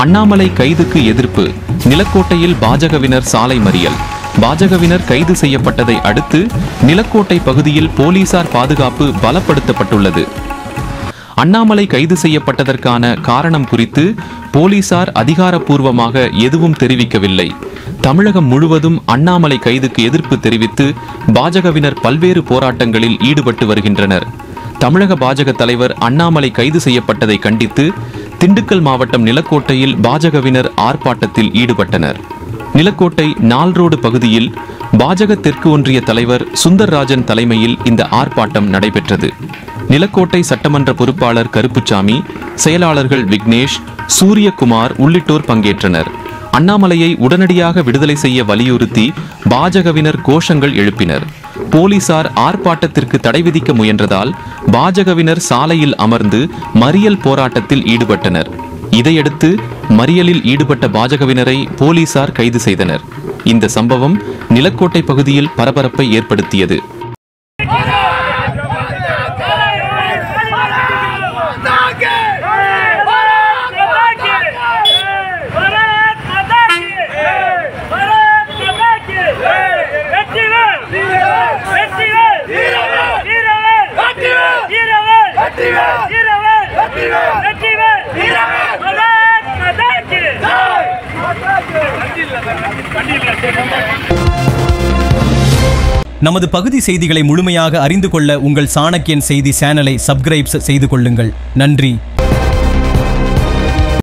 அண்ணாமலை கைதுக்கு எதிர்ப்பு. நிலக்கோட்டையில் பாஜகவினர் சாலை மறியல். பாஜகவினர் கைது செய்யப்பட்டதை அடுத்து நிலக்கோட்டை பகுதியில் போலீசார் பாதுகாப்பு பலப்படுத்தப்பட்டுள்ளது. அண்ணாமலை கைது செய்யப்பட்டதற்கான காரணம் குறித்து போலீசார் அதிகாரப்பூர்வமாக எதுவும் தெரிவிக்கவில்லை. தமிழகம் முழுவதும் அண்ணாமலை கைதுக்கு எதிர்ப்பு தெரிவித்து பாஜகவினர் பல்வேறு போராட்டங்களில் ஈடுபட்டு வருகின்றனர். தமிழக பாஜக தலைவர் அண்ணாமலை கைது செய்யப்பட்டதை கண்டித்து திண்டுக்கல் மாவட்டம் நிலக்கோட்டையில் பாஜகவினர் ஆர்ப்பாட்டத்தில் ஈடுபட்டனர். நிலக்கோட்டை நால்ரோடு பகுதியில் பாஜக தெற்கு ஒன்றிய தலைவர் சுந்தர்ராஜன் தலைமையில் இந்த ஆர்ப்பாட்டம் நடைபெற்றது. நிலக்கோட்டை சட்டமன்ற பொறுப்பாளர் கருப்புசாமி, செயலாளர்கள் விக்னேஷ், சூரியகுமார் உள்ளிட்டோர் பங்கேற்றனர். அண்ணாமலையை உடனடியாக விடுதலை செய்ய வலியுறுத்தி பாஜகவினர் கோஷங்கள் எழுப்பினர். போலீசார் ஆர்ப்பாட்டத்திற்கு தடை விதிக்க முயன்றதால் பாஜகவினர் சாலையில் அமர்ந்து மறியல் போராட்டத்தில் ஈடுபட்டனர். இதையடுத்து மறியலில் ஈடுபட்ட பாஜகவினரை போலீசார் கைது செய்தனர். இந்த சம்பவம் நிலக்கோட்டை பகுதியில் பரபரப்பை ஏற்படுத்தியது. நமது பகுதி செய்திகளை முழுமையாக அறிந்து கொள்ள உங்கள் சாணக்கியன் செய்தி சேனலை சப்ஸ்கிரைப் செய்து கொள்ளுங்கள். நன்றி.